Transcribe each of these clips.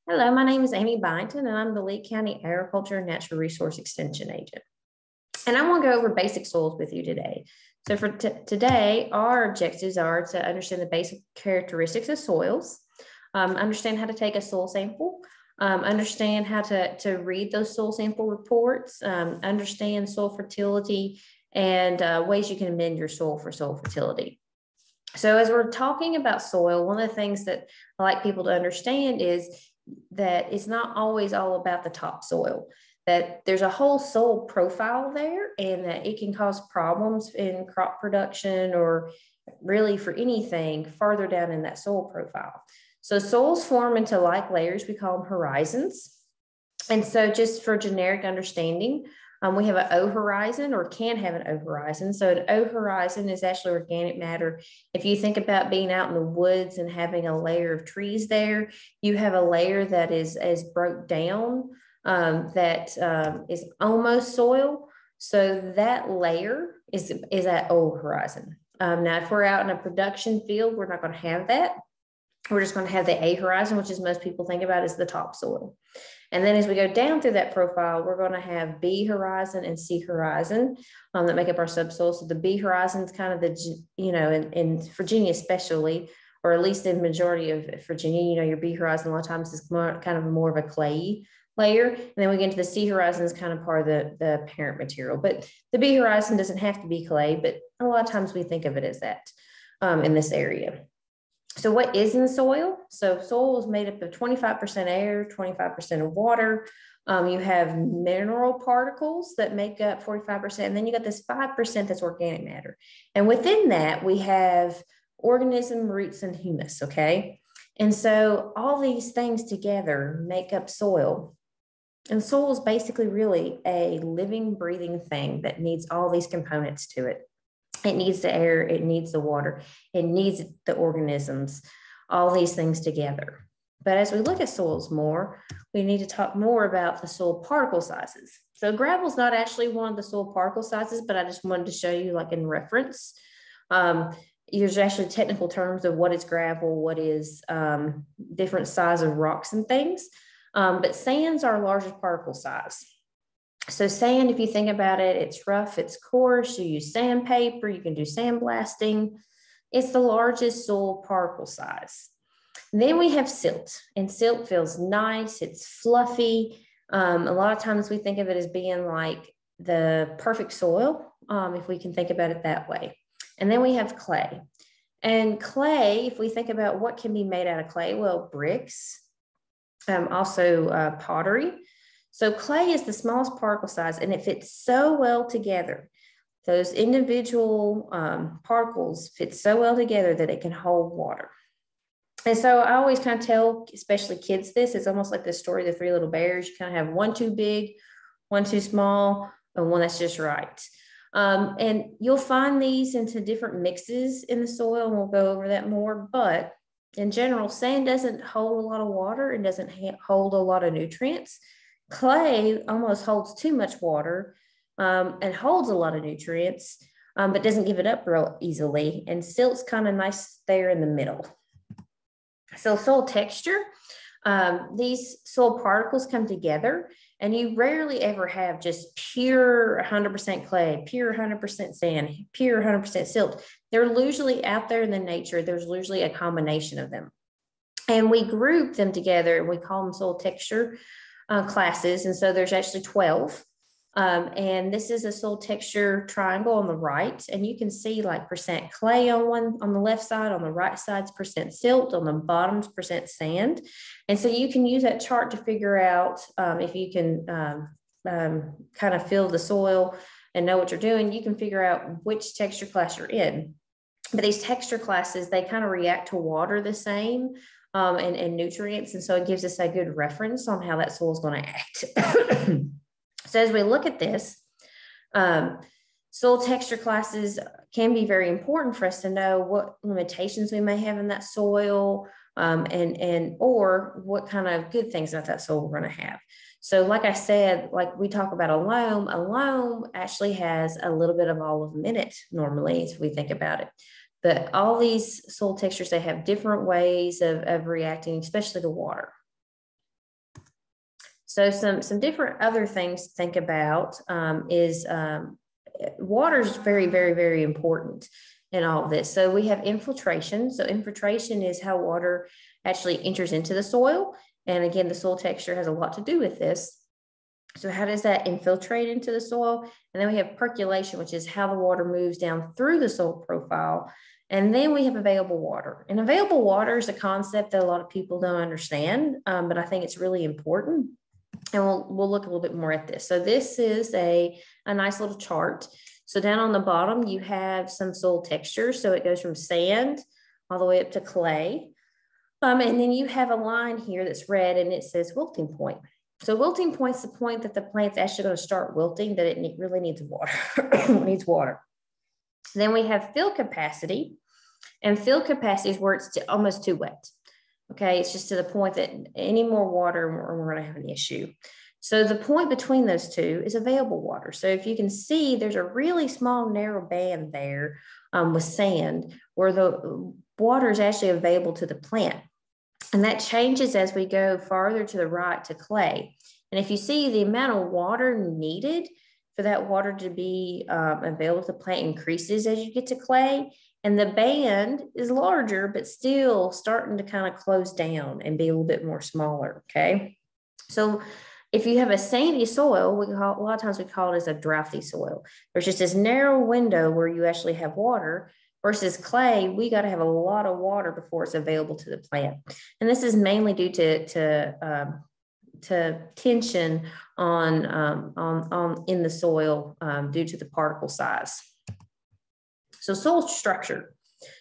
Hello, my name is Amy Byington, and I'm the Lee County Agriculture and Natural Resource Extension Agent. And I want to go over basic soils with you today. So for today, our objectives are to understand the basic characteristics of soils, understand how to take a soil sample, understand how to read those soil sample reports, understand soil fertility, and ways you can amend your soil for soil fertility. So as we're talking about soil, one of the things that I like people to understand is that it's not always all about the topsoil, that there's a whole soil profile there, and that it can cause problems in crop production or really for anything farther down in that soil profile. So soils form into like layers, we call them horizons. And so just for generic understanding, we have an O horizon, or can have an O horizon. So an O horizon is actually organic matter. If you think about being out in the woods and having a layer of trees there, you have a layer that is broke down, that is almost soil. So that layer is that O horizon. Now, if we're out in a production field, we're not going to have that. We're just going to have the A horizon, which is most people think about as the topsoil. And then as we go down through that profile, we're going to have B horizon and C horizon that make up our subsoil. So the B horizon is kind of the, in Virginia especially, or at least in the majority of Virginia, your B horizon a lot of times is kind of more of a clay layer. And then we get into the C horizon is kind of part of the parent material. But the B horizon doesn't have to be clay, but a lot of times we think of it as that in this area. So what is in soil? So soil is made up of 25% air, 25% of water. You have mineral particles that make up 45%. And then you got this 5% that's organic matter. And within that, we have organism, roots, and humus, okay? And so all these things together make up soil. And soil is basically really a living, breathing thing that needs all these components to it. It needs the air, it needs the water, it needs the organisms, all these things together. But as we look at soils more, we need to talk more about the soil particle sizes. So gravel is not actually one of the soil particle sizes, but I just wanted to show you like in reference. There's actually technical terms of what is gravel, what is different size of rocks and things. But sands are largest particle size. So sand, if you think about it, it's rough, it's coarse, you use sandpaper, you can do sandblasting. It's the largest soil particle size. Then we have silt, and silt feels nice, it's fluffy. A lot of times we think of it as being like the perfect soil, if we can think about it that way. And then we have clay. And clay, if we think about what can be made out of clay, well, bricks, also pottery. So clay is the smallest particle size, and it fits so well together. Those individual particles fit so well together that it can hold water. And so I always kind of tell, especially kids, this is almost like the story of the three little bears. You kind of have one too big, one too small, and one that's just right. And you'll find these into different mixes in the soil, and we'll go over that more. But in general, sand doesn't hold a lot of water and doesn't hold a lot of nutrients. Clay almost holds too much water and holds a lot of nutrients, but doesn't give it up real easily. And silt's kind of nice there in the middle. So soil texture, these soil particles come together, and you rarely ever have just pure 100% clay, pure 100% sand, pure 100% silt. They're usually out there in the nature. There's usually a combination of them. And we group them together, and we call them soil texture classes. And so there's actually 12. And this is a soil texture triangle on the right. And you can see like percent clay on the left side, on the right side's percent silt, on the bottom's percent sand. And so you can use that chart to figure out if you can kind of feel the soil and know what you're doing, you can figure out which texture class you're in. But these texture classes, they kind of react to water the same. And nutrients. And so it gives us a good reference on how that soil is going to act. So as we look at this, soil texture classes can be very important for us to know what limitations we may have in that soil, or what kind of good things about that soil we're going to have. So like I said, like we talk about a loam actually has a little bit of all of them in it normally, as we think about it. But all these soil textures, they have different ways of reacting, especially to water. So some different other things to think about is water is very, very, very important in all of this. So we have infiltration. So infiltration is how water actually enters into the soil. And again, the soil texture has a lot to do with this. So how does that infiltrate into the soil? And then we have percolation, which is how the water moves down through the soil profile. And then we have available water. And available water is a concept that a lot of people don't understand, but I think it's really important. And we'll look a little bit more at this. So this is a nice little chart. So down on the bottom, you have some soil texture. So it goes from sand all the way up to clay. And then you have a line here that's red and it says wilting point. So wilting point's the point that the plant's actually going to start wilting, that it really needs water. It needs water. Then we have fill capacity. And fill capacity is where it's almost too wet. Okay, it's just to the point that any more water, we're going to have an issue. So the point between those two is available water. So if you can see, there's a really small, narrow band there with sand where the water is actually available to the plant. And that changes as we go farther to the right to clay. And if you see the amount of water needed for that water to be available to the plant increases as you get to clay. And the band is larger, but still starting to kind of close down and be a little bit more smaller, okay? So if you have a sandy soil, a lot of times we call it as a droughty soil. There's just this narrow window where you actually have water versus clay. We got to have a lot of water before it's available to the plant. And this is mainly due to tension on in the soil due to the particle size. So soil structure.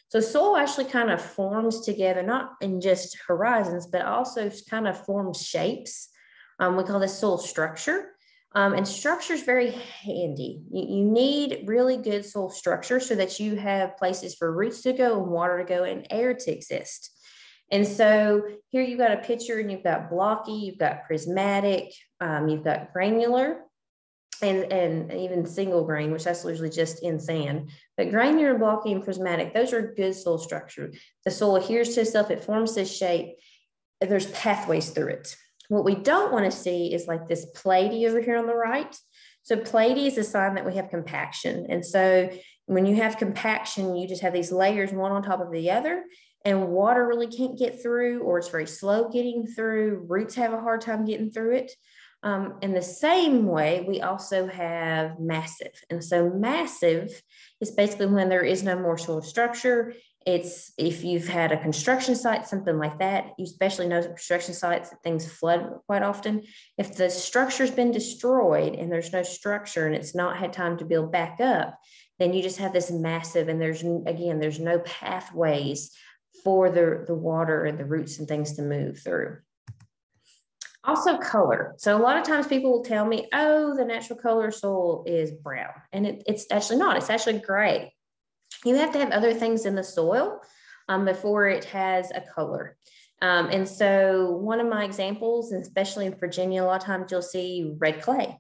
So soil actually kind of forms together, not in just horizons, but also kind of forms shapes. We call this soil structure. And structure is very handy. You need really good soil structure so that you have places for roots to go and water to go and air to exist. And so here you've got a picture and you've got blocky, you've got prismatic, you've got granular, and even single grain, which that's usually just in sand. But granular, blocky, and prismatic, those are good soil structure. The soil adheres to itself, it forms this shape, there's pathways through it. What we don't want to see is like this platy over here on the right. So platy is a sign that we have compaction. And so when you have compaction, you just have these layers one on top of the other, and water really can't get through, or it's very slow getting through. Roots have a hard time getting through it. In the same way, we also have massive. And so massive is basically when there is no more soil structure. It's if you've had a construction site, something like that, you especially know construction sites that things flood quite often. If the structure's been destroyed and there's no structure and it's not had time to build back up, then you just have this massive, and there's no pathways for the water and the roots and things to move through. Also color. So a lot of times people will tell me, oh, the natural color of soil is brown. And it's actually not, it's actually gray. You have to have other things in the soil before it has a color. And so one of my examples, especially in Virginia, a lot of times you'll see red clay.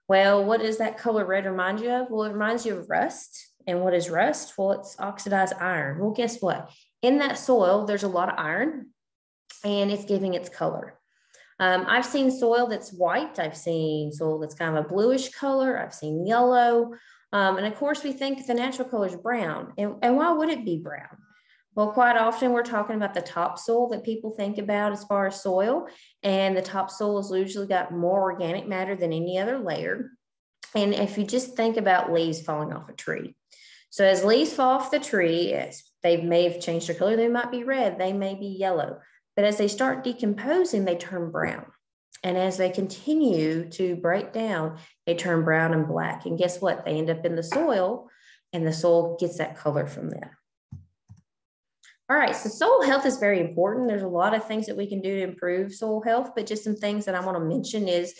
Well, what does that color red remind you of? Well, it reminds you of rust. And what is rust? Well, it's oxidized iron. Well, guess what? In that soil, there's a lot of iron, and it's giving its color. I've seen soil that's white. I've seen soil that's kind of a bluish color. I've seen yellow. And of course, we think the natural color is brown. And why would it be brown? Well, quite often we're talking about the topsoil that people think about as far as soil. And the topsoil has usually got more organic matter than any other layer. And if you just think about leaves falling off a tree. So as leaves fall off the tree, they may have changed their color. They might be red. They may be yellow. But as they start decomposing, they turn brown. And as they continue to break down, they turn brown and black. And guess what? They end up in the soil, and the soil gets that color from them. All right, so soil health is very important. There's a lot of things that we can do to improve soil health, but just some things that I want to mention is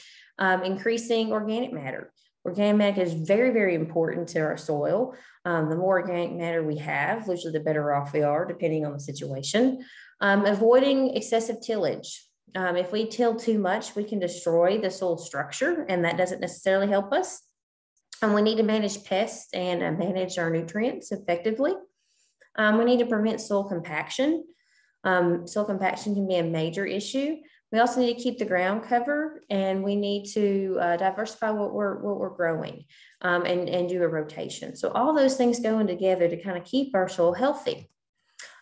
increasing organic matter. Organic matter is very, very important to our soil. The more organic matter we have, usually the better off we are, depending on the situation. Avoiding excessive tillage. If we till too much, we can destroy the soil structure, and that doesn't necessarily help us. We need to manage pests and manage our nutrients effectively. We need to prevent soil compaction. Soil compaction can be a major issue. We also need to keep the ground cover, and we need to diversify what we're growing, and do a rotation. So all those things going together to kind of keep our soil healthy.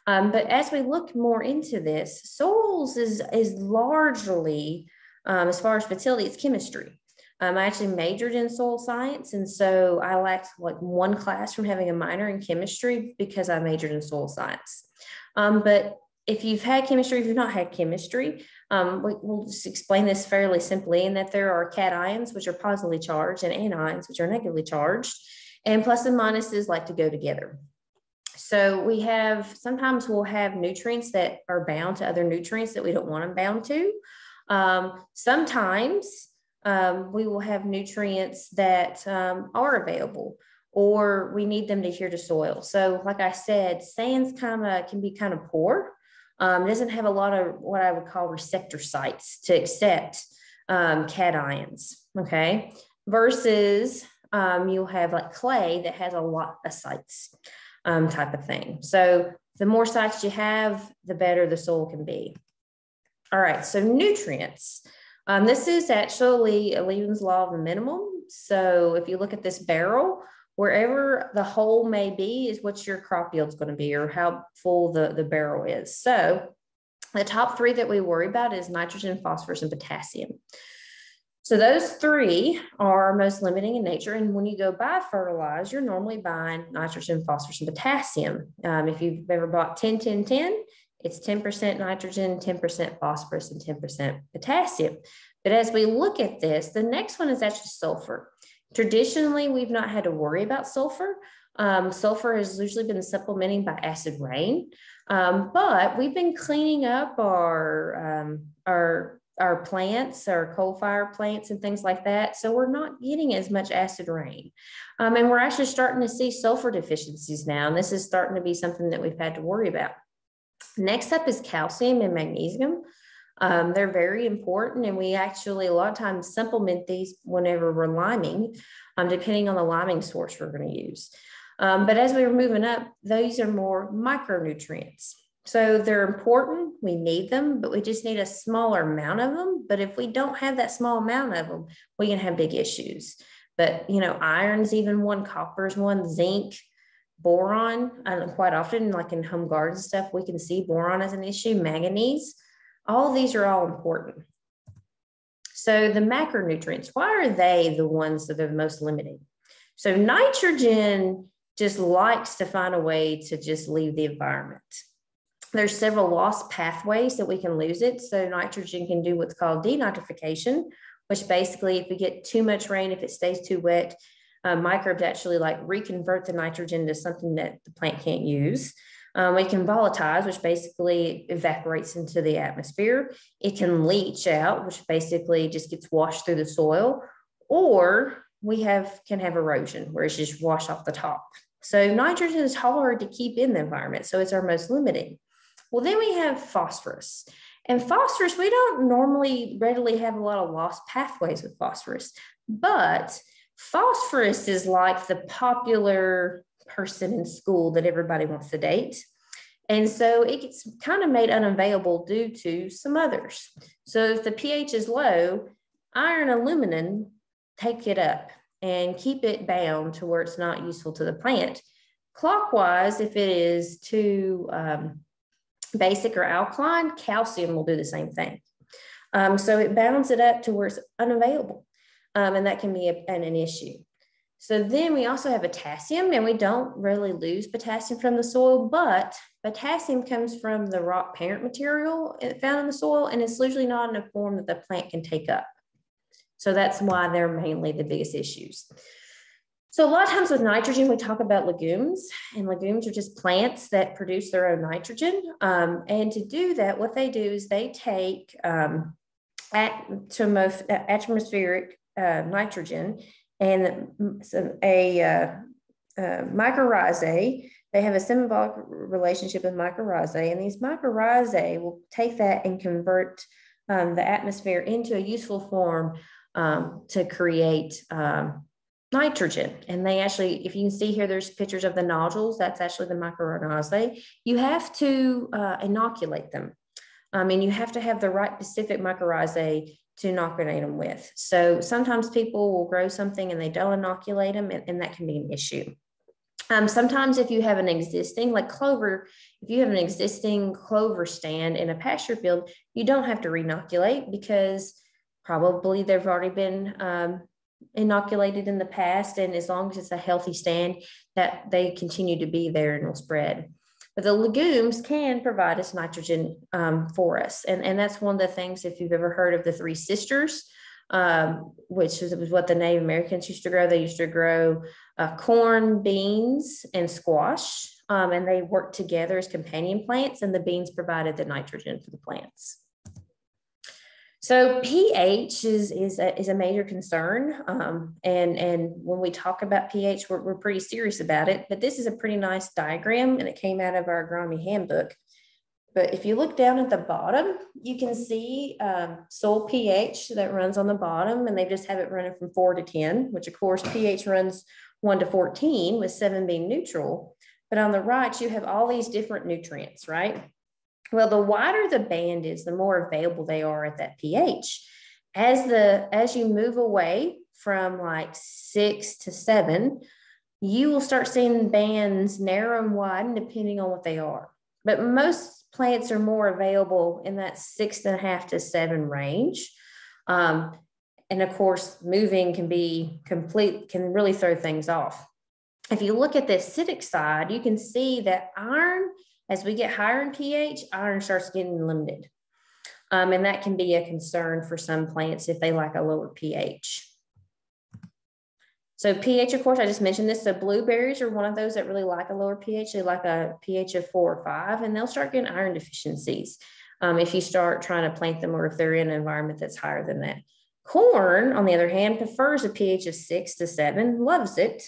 But as we look more into this, soils is largely, as far as fertility, it's chemistry. I actually majored in soil science, and so I lacked like one class from having a minor in chemistry because I majored in soil science. But if you've had chemistry, if you've not had chemistry, we'll just explain this fairly simply, in that there are cations, which are positively charged, and anions, which are negatively charged, and plus and minuses like to go together. So sometimes we'll have nutrients that are bound to other nutrients that we don't want them bound to. Sometimes we will have nutrients that are available, or we need them to adhere to soil. So like I said, sands can be kind of poor. It doesn't have a lot of what I would call receptor sites to accept cations, okay? Versus you'll have like clay that has a lot of sites, type of thing. So the more sites you have, the better the soil can be. All right, so nutrients. This is actually a Legumes law of the minimum. So if you look at this barrel, wherever the hole may be is what your crop yield is going to be, or how full the barrel is. So the top three that we worry about is nitrogen, phosphorus, and potassium. So those three are most limiting in nature. And when you go buy fertilizer, you're normally buying nitrogen, phosphorus, and potassium. If you've ever bought 10-10-10, it's 10% nitrogen, 10% phosphorus, and 10% potassium. But as we look at this, the next one is actually sulfur. Traditionally, we've not had to worry about sulfur. Sulfur has usually been supplementing by acid rain, but we've been cleaning up our plants, our coal fire plants and things like that. So we're not getting as much acid rain. And we're actually starting to see sulfur deficiencies now. And this is starting to be something that we've had to worry about. Next up is calcium and magnesium. They're very important, and we actually a lot of times supplement these whenever we're liming, depending on the liming source we're going to use. But as we were moving up, these are more micronutrients. So they're important, we need them, but we just need a smaller amount of them. But if we don't have that small amount of them, we can have big issues. But, iron's even one, copper's one, zinc, boron, quite often, like in home garden stuff, we can see boron as an issue, manganese. All these are all important. So the macronutrients, why are they the ones that are most limiting? So nitrogen just likes to find a way to just leave the environment. There's several lost pathways that we can lose it. So nitrogen can do what's called denitrification, which basically if we get too much rain, if it stays too wet, microbes actually like reconvert the nitrogen to something that the plant can't use. We can volatilize, which basically evaporates into the atmosphere. It can leach out, which basically just gets washed through the soil, or we can have erosion where it's just washed off the top. So nitrogen is hard to keep in the environment. So it's our most limiting. Well, then we have phosphorus. And phosphorus, we don't normally readily have a lot of lost pathways with phosphorus, but phosphorus is like the popular person in school that everybody wants to date. And so it gets kind of made unavailable due to some others. So if the pH is low, iron aluminum take it up and keep it bound to where it's not useful to the plant. Clockwise, if it is too basic or alkaline, calcium will do the same thing. So it bounds it up to where it's unavailable. And that can be an issue. So then we also have potassium, and we don't really lose potassium from the soil, but potassium comes from the rock parent material found in the soil, and it's usually not in a form that the plant can take up. So that's why they're mainly the biggest issues. So a lot of times with nitrogen, we talk about legumes, and legumes are just plants that produce their own nitrogen. And to do that, what they do is they take atmospheric nitrogen and a mycorrhizae. They have a symbolic relationship with mycorrhizae, and these mycorrhizae will take that and convert the atmosphere into a useful form to create nitrogen. And they actually, if you can see here, there's pictures of the nodules. That's actually the mycorrhizae. You have to inoculate them. And you have to have the right specific mycorrhizae to inoculate them with. So sometimes people will grow something and they don't inoculate them, and that can be an issue. Sometimes if you have an existing, like clover, if you have an existing clover stand in a pasture field, you don't have to reinoculate because probably they've already been inoculated in the past. And as long as it's a healthy stand, that they continue to be there and will spread. But the legumes can provide us nitrogen for us. And that's one of the things, if you've ever heard of the three sisters, which was what the Native Americans used to grow. They used to grow corn, beans, and squash. And they worked together as companion plants, and the beans provided the nitrogen for the plants. So pH is a major concern. And when we talk about pH, we're pretty serious about it. But this is a pretty nice diagram, and it came out of our agronomy handbook. But if you look down at the bottom, you can see soil pH that runs on the bottom, and they just have it running from 4 to 10, which of course pH runs 1 to 14, with 7 being neutral. But on the right, you have all these different nutrients, right? Well, the wider the band is, the more available they are at that pH. As you move away from like 6 to 7, you will start seeing bands narrow and widen depending on what they are. But most plants are more available in that 6.5 to 7 range. And of course, moving can really throw things off. If you look at the acidic side, you can see that iron, as we get higher in pH, iron starts getting limited. And that can be a concern for some plants if they like a lower pH. So pH, of course, I just mentioned this. So blueberries are one of those that really like a lower pH. They like a pH of 4 or 5, and they'll start getting iron deficiencies if you start trying to plant them, or if they're in an environment that's higher than that. Corn, on the other hand, prefers a pH of 6 to 7, loves it.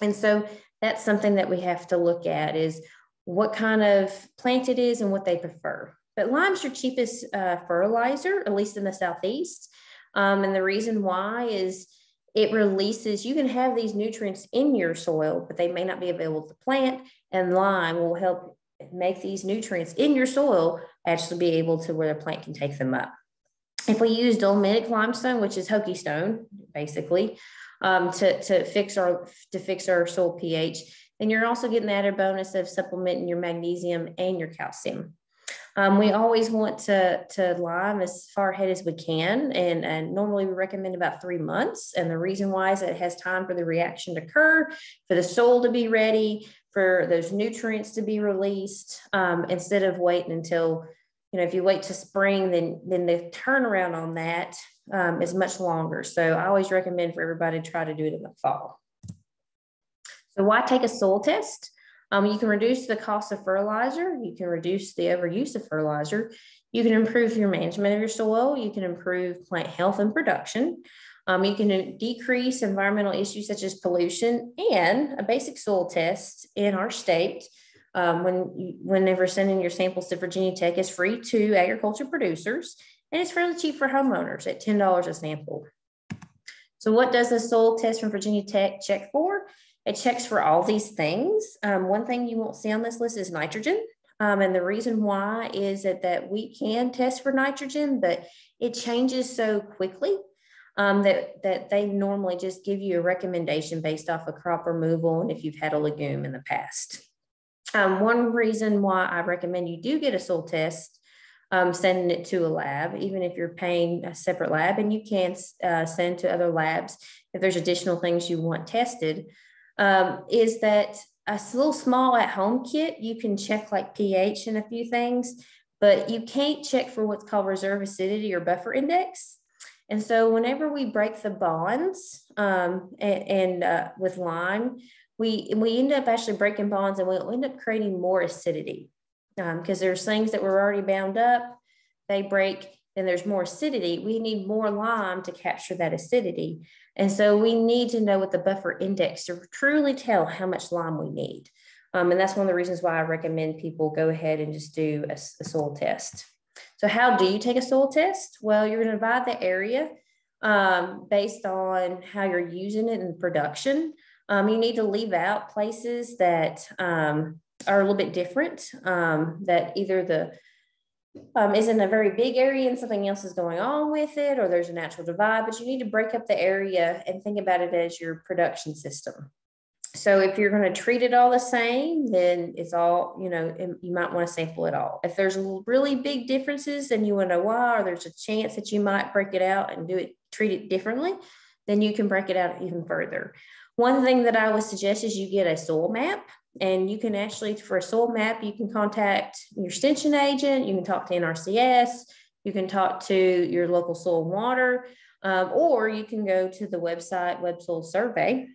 And so that's something that we have to look at, is what kind of plant it is and what they prefer. But lime's your cheapest fertilizer, at least in the Southeast. And the reason why is it releases, you can have these nutrients in your soil, but they may not be available to the plant, and lime will help make these nutrients in your soil actually be able to where the plant can take them up. If we use dolomitic limestone, which is Hokie stone, basically, to fix our soil pH, then you're also getting the added bonus of supplementing your magnesium and your calcium. We always want to lime as far ahead as we can, and normally we recommend about 3 months. And the reason why is that it has time for the reaction to occur, for the soil to be ready, for those nutrients to be released, instead of waiting until, if you wait to spring, then the turnaround on that is much longer. So I always recommend for everybody to try to do it in the fall. So why take a soil test? You can reduce the cost of fertilizer. You can reduce the overuse of fertilizer. You can improve your management of your soil. You can improve plant health and production. You can decrease environmental issues such as pollution, and a basic soil test in our state, whenever sending your samples to Virginia Tech, is free to agriculture producers, and it's fairly cheap for homeowners at $10 a sample. So what does a soil test from Virginia Tech check for? It checks for all these things. One thing you won't see on this list is nitrogen. And the reason why is that we can test for nitrogen, but it changes so quickly that they normally just give you a recommendation based off of crop removal and if you've had a legume in the past. One reason why I recommend you do get a soil test, sending it to a lab, even if you're paying a separate lab, and you can send to other labs if there's additional things you want tested, is that a little small at-home kit, you can check like pH and a few things, but you can't check for what's called reserve acidity or buffer index. And so whenever we break the bonds with lime, we end up actually breaking bonds, and we'll end up creating more acidity because there's things that were already bound up, they break, then there's more acidity. We need more lime to capture that acidity. And so we need to know what the buffer index to truly tell how much lime we need. And that's one of the reasons why I recommend people go ahead and just do a soil test. So how do you take a soil test? Well, you're going to divide the area based on how you're using it in production. You need to leave out places that are a little bit different, that either isn't a very big area and something else is going on with it, or there's a natural divide, but you need to break up the area and think about it as your production system. So if you're going to treat it all the same, then it's all, you might want to sample it all. If there's really big differences and you want to know why, or there's a chance that you might break it out and treat it differently, then you can break it out even further. One thing that I would suggest is you get a soil map, and you can actually, for a soil map, you can contact your extension agent, you can talk to NRCS, you can talk to your local soil and water, or you can go to the website, Web Soil Survey,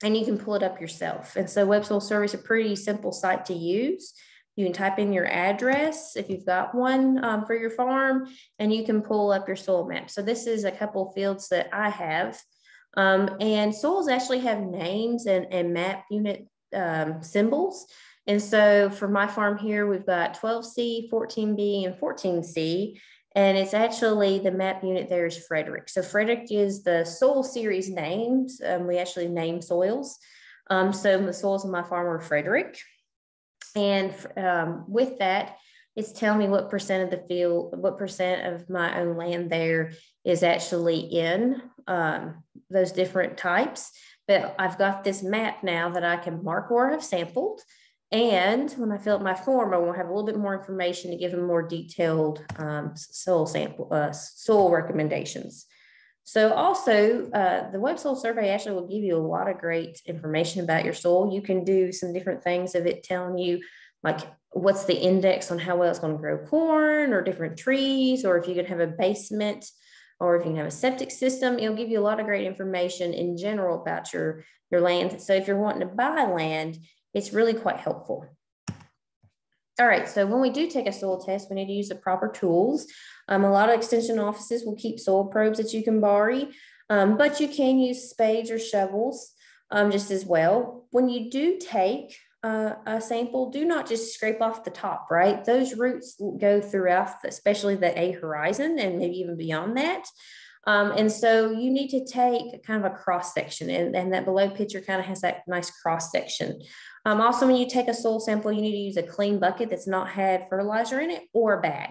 and you can pull it up yourself. And so Web Soil Survey is a pretty simple site to use. You can type in your address if you've got one for your farm, and you can pull up your soil map. So this is a couple of fields that I have. And soils actually have names and map unit symbols. And so for my farm here, we've got 12C, 14B, and 14C. And it's actually, the map unit there is Frederick. So Frederick is the soil series names. We actually name soils. So the soils of my farm are Frederick. And with that, it's telling me what percent of the field, what percent of my own land there is actually in those different types. But I've got this map now that I can mark where I've sampled. And when I fill out my form, I will have a little bit more information to give them more detailed soil recommendations. So also, the Web Soil Survey actually will give you a lot of great information about your soil. You can do some different things of it telling you, like, what's the index on how well it's going to grow corn or different trees, or if you can have a basement, or if you can have a septic system. It'll give you a lot of great information in general about your land. So if you're wanting to buy land, it's really quite helpful. All right, so when we do take a soil test, we need to use the proper tools. A lot of extension offices will keep soil probes that you can borrow, but you can use spades or shovels just as well. When you do take a sample, do not just scrape off the top, right? Those roots go throughout, especially the A horizon and maybe even beyond that. And so you need to take kind of a cross section, and that below picture kind of has that nice cross section. Also, when you take a soil sample, you need to use a clean bucket that's not had fertilizer in it, or a bag.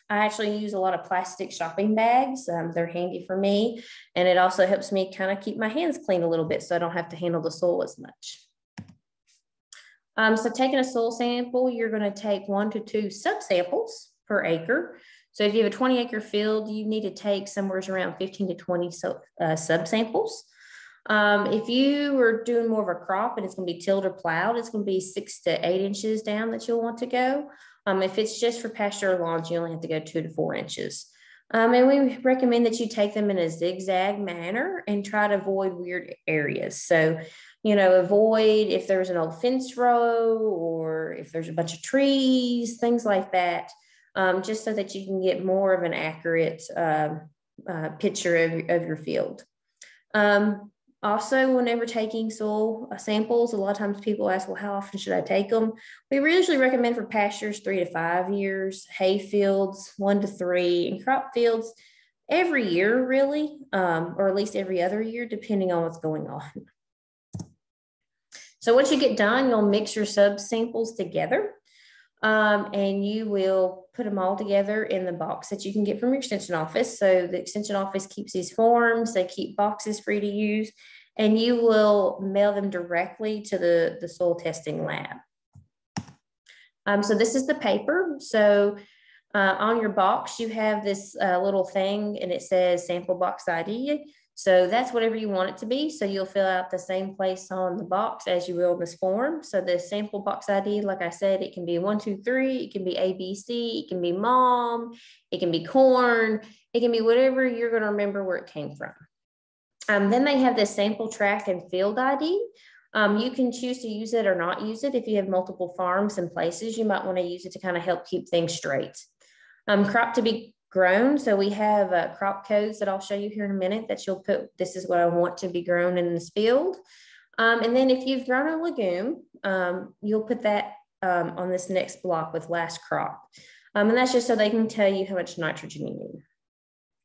I actually use a lot of plastic shopping bags. They're handy for me. And it also helps me kind of keep my hands clean a little bit so I don't have to handle the soil as much. So taking a soil sample, you're going to take 1 to 2 subsamples per acre. So if you have a 20-acre field, you need to take somewhere around 15 to 20 subsamples. If you are doing more of a crop and it's going to be tilled or plowed, it's going to be 6 to 8 inches down that you'll want to go. If it's just for pasture or lawns, you only have to go 2 to 4 inches. And we recommend that you take them in a zigzag manner and try to avoid weird areas. So, avoid if there's an old fence row, or if there's a bunch of trees, things like that, just so that you can get more of an accurate picture of your field. Also, whenever taking soil samples, a lot of times people ask, well, how often should I take them? We usually recommend for pastures 3 to 5 years, hay fields 1 to 3, and crop fields every year, really, or at least every other year, depending on what's going on. So once you get done, you'll mix your subsamples together, and you will put them all together in the box that you can get from your extension office. So the extension office keeps these forms, they keep boxes free to use, and you will mail them directly to the soil testing lab. So this is the paper. So on your box, you have this little thing, and it says sample box ID. So that's whatever you want it to be. So you'll fill out the same place on the box as you will in this form. So the sample box ID, like I said, it can be 1, 2, 3, it can be ABC, it can be mom, it can be corn, it can be whatever you're going to remember where it came from. Then they have this sample track and field ID. You can choose to use it or not use it. If you have multiple farms and places, you might want to use it to kind of help keep things straight. Crop to be grown. So we have crop codes that I'll show you here in a minute that you'll put, this is what I want to be grown in this field. And then if you've grown a legume, you'll put that on this next block with last crop. And that's just so they can tell you how much nitrogen you need.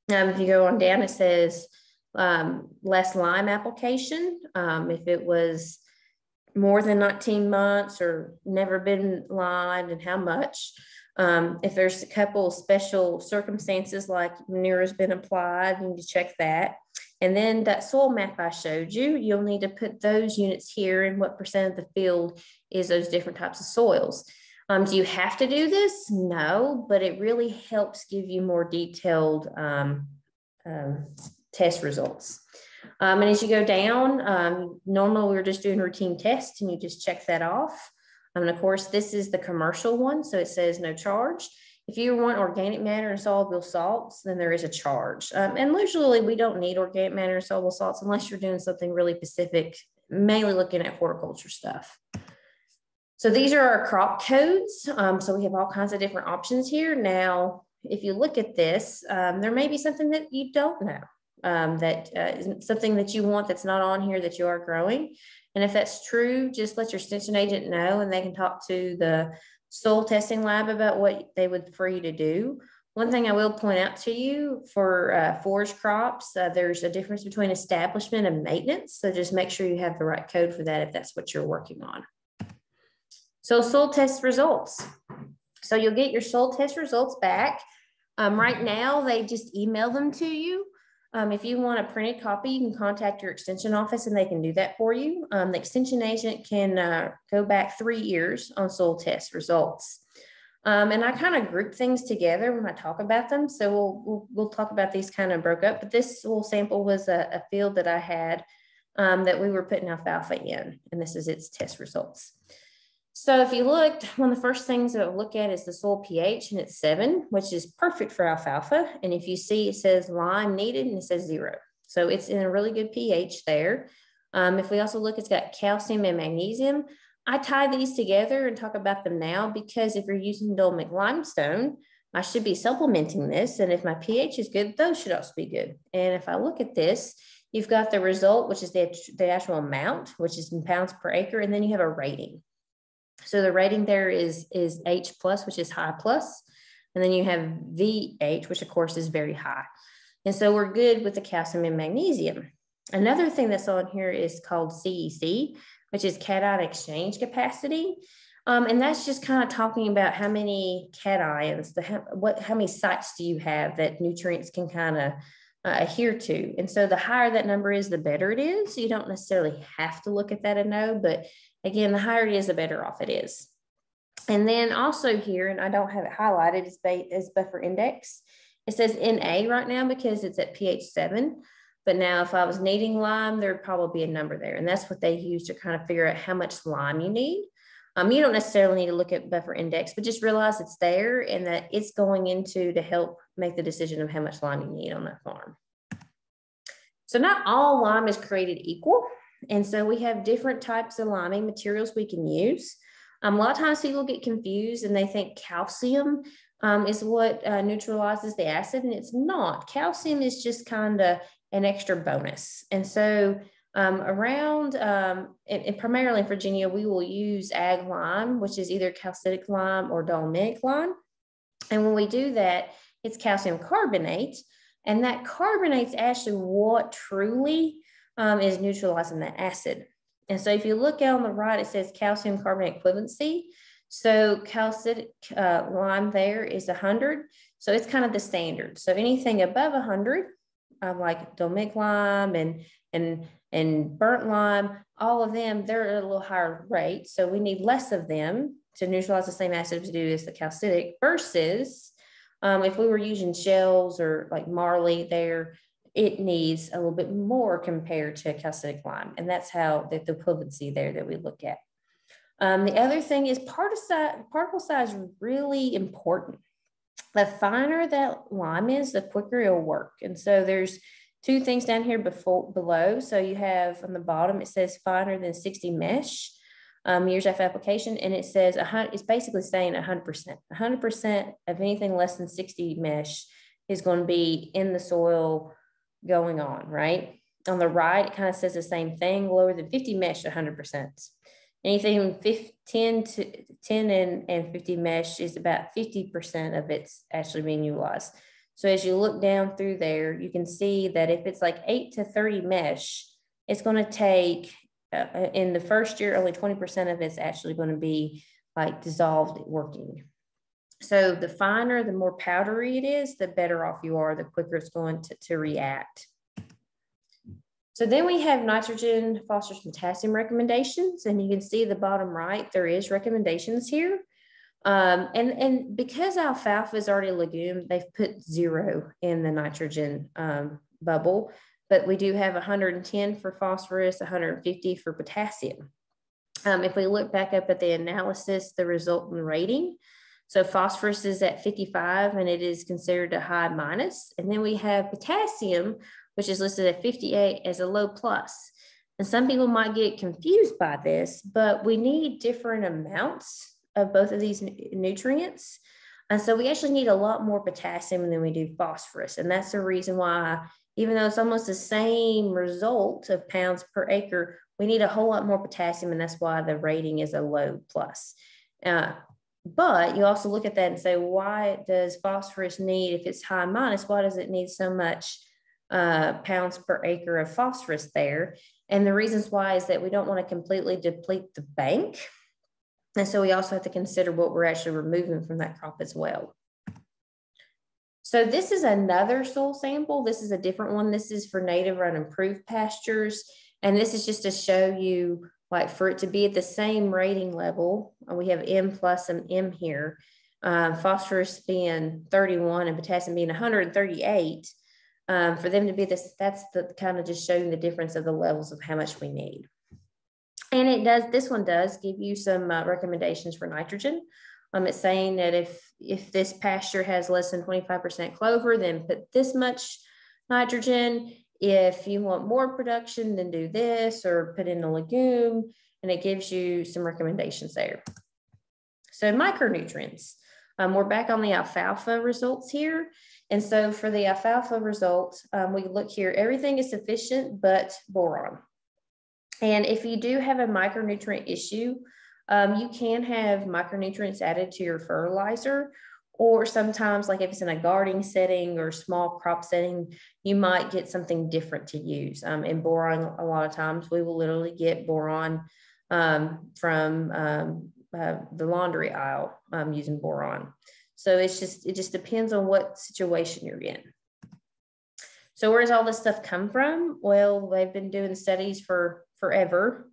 If you go on down, it says less lime application. If it was more than 19 months or never been limed, and how much. If there's a couple special circumstances like manure has been applied, you need to check that. And then that soil map I showed you, you'll need to put those units here and what percent of the field is those different types of soils. Do you have to do this? No, but it really helps give you more detailed test results. And as you go down, normally we're just doing routine tests and you just check that off. And of course, this is the commercial one, so it says no charge. If you want organic matter and soluble salts, then there is a charge. And usually we don't need organic matter and soluble salts unless you're doing something really specific, mainly looking at horticulture stuff. So these are our crop codes. So we have all kinds of different options here. Now, if you look at this, there may be something that you don't know, something that you want that's not on here that you are growing. And if that's true, just let your extension agent know and they can talk to the soil testing lab about what they would prefer you to do. One thing I will point out to you for forage crops, there's a difference between establishment and maintenance. So just make sure you have the right code for that if that's what you're working on. So soil test results. So you'll get your soil test results back. Right now, they just email them to you. If you want a printed copy, you can contact your extension office and they can do that for you. The extension agent can go back 3 years on soil test results. And I kind of group things together when I talk about them. So we'll talk about these kind of broke up, but this little sample was a field that I had that we were putting alfalfa in, and this is its test results. So if you looked, one of the first things that I'll look at is the soil pH, and it's 7, which is perfect for alfalfa. And if you see, it says lime needed and it says 0. So it's in a really good pH there. If we also look, it's got calcium and magnesium. I tie these together and talk about them now because if you're using Dolomite limestone, I should be supplementing this. And if my pH is good, those should also be good. And if I look at this, you've got the result, which is the actual amount, which is in pounds per acre. And then you have a rating. So the rating there is H plus, which is high plus. And then you have VH, which of course is very high. And so we're good with the calcium and magnesium. Another thing that's on here is called CEC, which is cation exchange capacity. And that's just kind of talking about how many cations, how many sites do you have that nutrients can kind of adhere to. And so the higher that number is, the better it is. You don't necessarily have to look at that and know, but again, the higher it is, the better off it is. And then also here, and I don't have it highlighted, is buffer index. It says NA right now because it's at pH 7. But now if I was needing lime, there'd probably be a number there. And that's what they use to kind of figure out how much lime you need. You don't necessarily need to look at buffer index, but just realize it's there and that it's going into to help make the decision of how much lime you need on that farm. So not all lime is created equal. And so we have different types of liming materials we can use. A lot of times people get confused and they think calcium is what neutralizes the acid, and it's not. Calcium is just kind of an extra bonus. And so and primarily in Virginia, we will use ag lime, which is either calcitic lime or dolomitic lime. And when we do that, it's calcium carbonate. And that carbonate's actually what truly is neutralizing the acid. And so if you look out on the right, it says calcium carbonate equivalency. So calcitic lime there is 100. So it's kind of the standard. So anything above 100, like dolomitic lime and burnt lime, all of them, they're at a little higher rate. So we need less of them to neutralize the same acid to do as the calcitic versus if we were using shells or like marley there, it needs a little bit more compared to calcitic lime. And that's how the equivalency there that we look at. The other thing is particle size is really important. The finer that lime is, the quicker it'll work. And so there's 2 things down here below. So you have on the bottom, it says finer than 60 mesh years after application. And it says it's basically saying 100%. 100% of anything less than 60 mesh is going to be in the soil going on, right? On the right, it kind of says the same thing, lower than 50 mesh, 100%. Anything 10 and 50 mesh is about 50% of it's actually being utilized. So as you look down through there, you can see that if it's like 8 to 30 mesh, it's going to take, in the first year, only 20% of it's actually going to be like dissolved working. So the finer, the more powdery it is, the better off you are, the quicker it's going to react. So then we have nitrogen, phosphorus, potassium recommendations. And you can see the bottom right, there is recommendations here. And because alfalfa is already a legume, they've put 0 in the nitrogen bubble, but we do have 110 for phosphorus, 150 for potassium. If we look back up at the analysis, the resultant rating, so phosphorus is at 55 and it is considered a high minus. And then we have potassium, which is listed at 58 as a low plus. And some people might get confused by this, but we need different amounts of both of these nutrients. And so we actually need a lot more potassium than we do phosphorus. And that's the reason why, even though it's almost the same result of pounds per acre, we need a whole lot more potassium. And that's why the rating is a low plus. But you also look at that and say, why does phosphorus need, if it's high minus, why does it need so much pounds per acre of phosphorus there? And the reasons why is that we don't want to completely deplete the bank. And so we also have to consider what we're actually removing from that crop as well. So this is another soil sample. This is a different one. This is for native or unimproved pastures. And this is just to show you, like, for it to be at the same rating level, we have M plus and M here, phosphorus being 31 and potassium being 138. For them to be this, that's the kind of just showing the difference of the levels of how much we need. And it does, this one does give you some recommendations for nitrogen. It's saying that if this pasture has less than 25% clover, then put this much nitrogen. If you want more production, then do this or put in a legume, and it gives you some recommendations there. So micronutrients, we're back on the alfalfa results here. And so for the alfalfa results, we look here, everything is sufficient but boron. And if you do have a micronutrient issue, you can have micronutrients added to your fertilizer, or sometimes, like if it's in a gardening setting or small crop setting, you might get something different to use. In boron, a lot of times we will literally get boron from the laundry aisle using boron. So it just depends on what situation you're in. So where does all this stuff come from? Well, they've been doing studies for forever,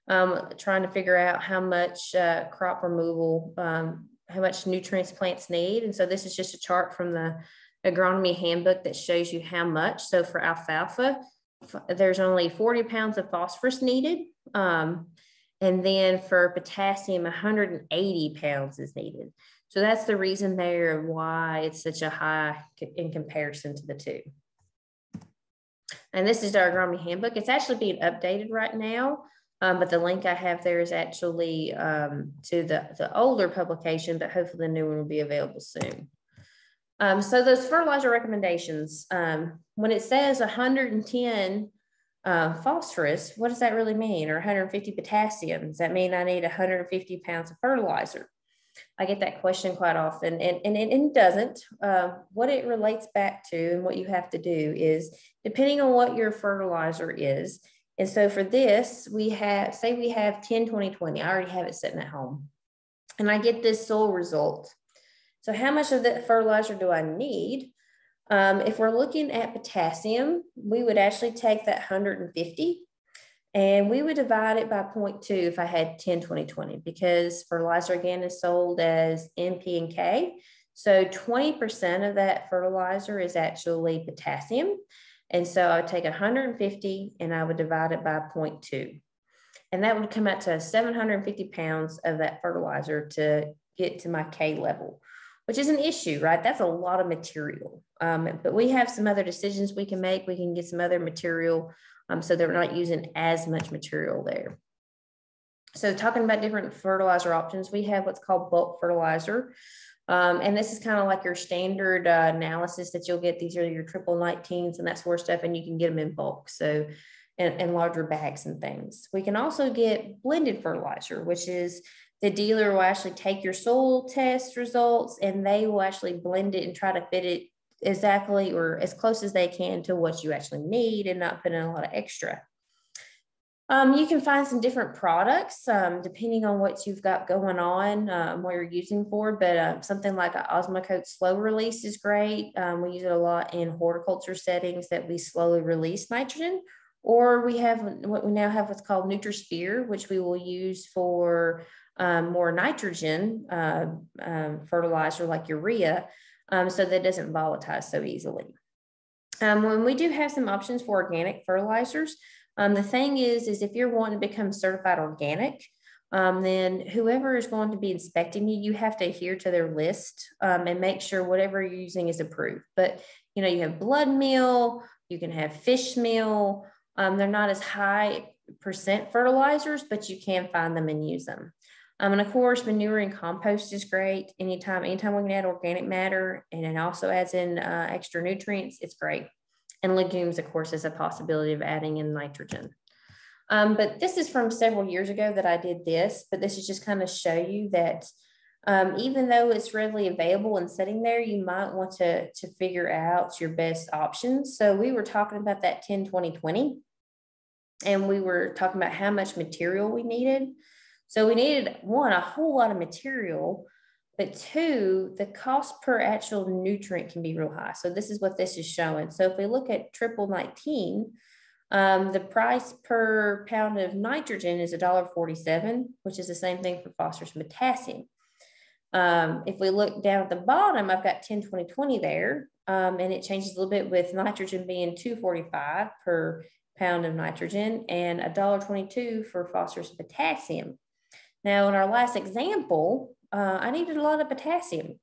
trying to figure out how much crop removal, how much nutrients plants need. And so this is just a chart from the agronomy handbook that shows you how much. So for alfalfa, there's only 40 pounds of phosphorus needed. And then for potassium, 180 pounds is needed. So that's the reason there why it's such a high in comparison to the two. And this is our agronomy handbook. It's actually being updated right now. But the link I have there is actually to the older publication, but hopefully the new one will be available soon. So those fertilizer recommendations, when it says 110 phosphorus, what does that really mean? Or 150 potassium? Does that mean I need 150 pounds of fertilizer? I get that question quite often, and it doesn't. What it relates back to and what you have to do is, depending on what your fertilizer is. And so for this, we have, say we have 10, 20, 20. I already have it sitting at home. And I get this soil result. So how much of that fertilizer do I need? If we're looking at potassium, we would actually take that 150 and we would divide it by 0.2 if I had 10, 20, 20, because fertilizer again is sold as NP and K. So 20% of that fertilizer is actually potassium. And so I would take 150 and I would divide it by 0.2. And that would come out to 750 pounds of that fertilizer to get to my K level, which is an issue, right? That's a lot of material. But we have some other decisions we can make. We can get some other material so they're not using as much material there. So talking about different fertilizer options, we have what's called bulk fertilizer. And this is kind of like your standard analysis that you'll get. These are your triple 19s and that sort of stuff, and you can get them in bulk, so in larger bags and things. We can also get blended fertilizer, which is the dealer will actually take your soil test results and they will actually blend it and try to fit it exactly or as close as they can to what you actually need and not put in a lot of extra. You can find some different products depending on what you've got going on, what you're using for, but something like an Osmocote slow release is great. We use it a lot in horticulture settings that we slowly release nitrogen, or we have what we now have what's called NutriSphere, which we will use for more nitrogen fertilizer like urea, so that it doesn't volatilize so easily. When we do have some options for organic fertilizers, the thing is if you're wanting to become certified organic, then whoever is going to be inspecting you, you have to adhere to their list and make sure whatever you're using is approved. But, you know, you have blood meal, you can have fish meal. They're not as high percent fertilizers, but you can find them and use them. And of course, manure and compost is great. Anytime we can add organic matter and it also adds in extra nutrients, it's great. And legumes, of course, is a possibility of adding in nitrogen. But this is from several years ago that I did this, but this is just kind of show you that even though it's readily available and sitting there, you might want to figure out your best options. So we were talking about that 10-20-20, and we were talking about how much material we needed. So we needed, one, a whole lot of material, but two, the cost per actual nutrient can be real high. So this is what this is showing. So if we look at triple 19, the price per pound of nitrogen is $1.47, which is the same thing for phosphorus and potassium. If we look down at the bottom, I've got 10-20-20 there, and it changes a little bit with nitrogen being $2.45 per pound of nitrogen and $1.22 for phosphorus and potassium. Now, in our last example, I needed a lot of potassium.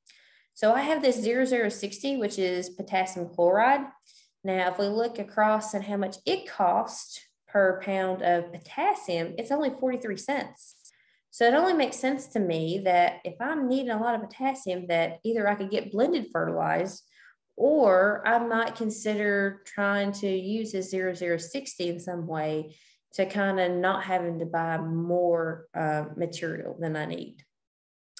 So I have this 0060, which is potassium chloride. Now, if we look across and how much it costs per pound of potassium, it's only 43 cents. So it only makes sense to me that if I'm needing a lot of potassium, that either I could get blended fertilized, or I might consider trying to use this 0060 in some way to kind of not having to buy more material than I need.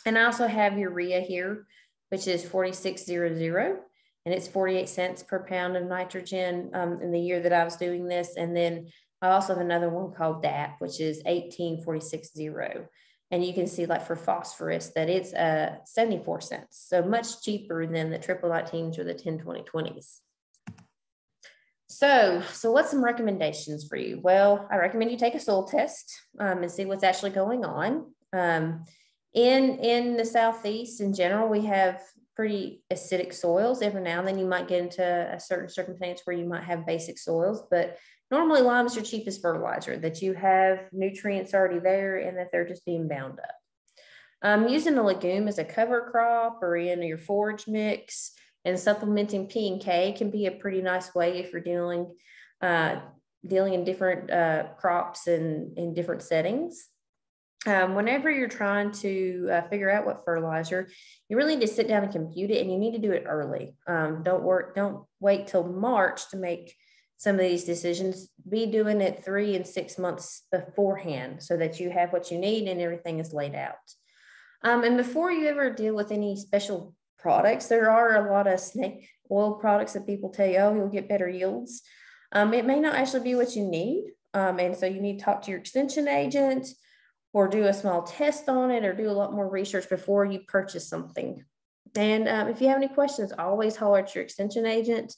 And I also have urea here, which is 4600, and it's 48 cents per pound of nitrogen in the year that I was doing this. And then I also have another one called DAP, which is 18460. And you can see, like for phosphorus, that it's 74 cents. So much cheaper than the triple 19s or the 10-20-20s. So what's some recommendations for you? Well, I recommend you take a soil test and see what's actually going on. In the Southeast in general, we have pretty acidic soils. Every now and then you might get into a certain circumstance where you might have basic soils, but normally lime is your cheapest fertilizer, that you have nutrients already there and that they're just being bound up. Using a legume as a cover crop or in your forage mix and supplementing P and K can be a pretty nice way if you're dealing in different crops and in different settings. Whenever you're trying to figure out what fertilizer, you really need to sit down and compute it, and you need to do it early. Don't wait till March to make some of these decisions. Be doing it 3 and 6 months beforehand so that you have what you need and everything is laid out. And before you ever deal with any special products, there are a lot of snake oil products that people tell you, oh, you'll get better yields. It may not actually be what you need. And so you need to talk to your extension agent or do a small test on it or do a lot more research before you purchase something. And if you have any questions, always holler at your extension agent.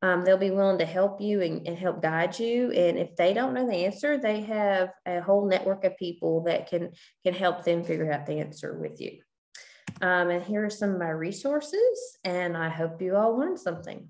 They'll be willing to help you and help guide you. And if they don't know the answer, they have a whole network of people that can help them figure out the answer with you. And here are some of my resources, and I hope you all learned something.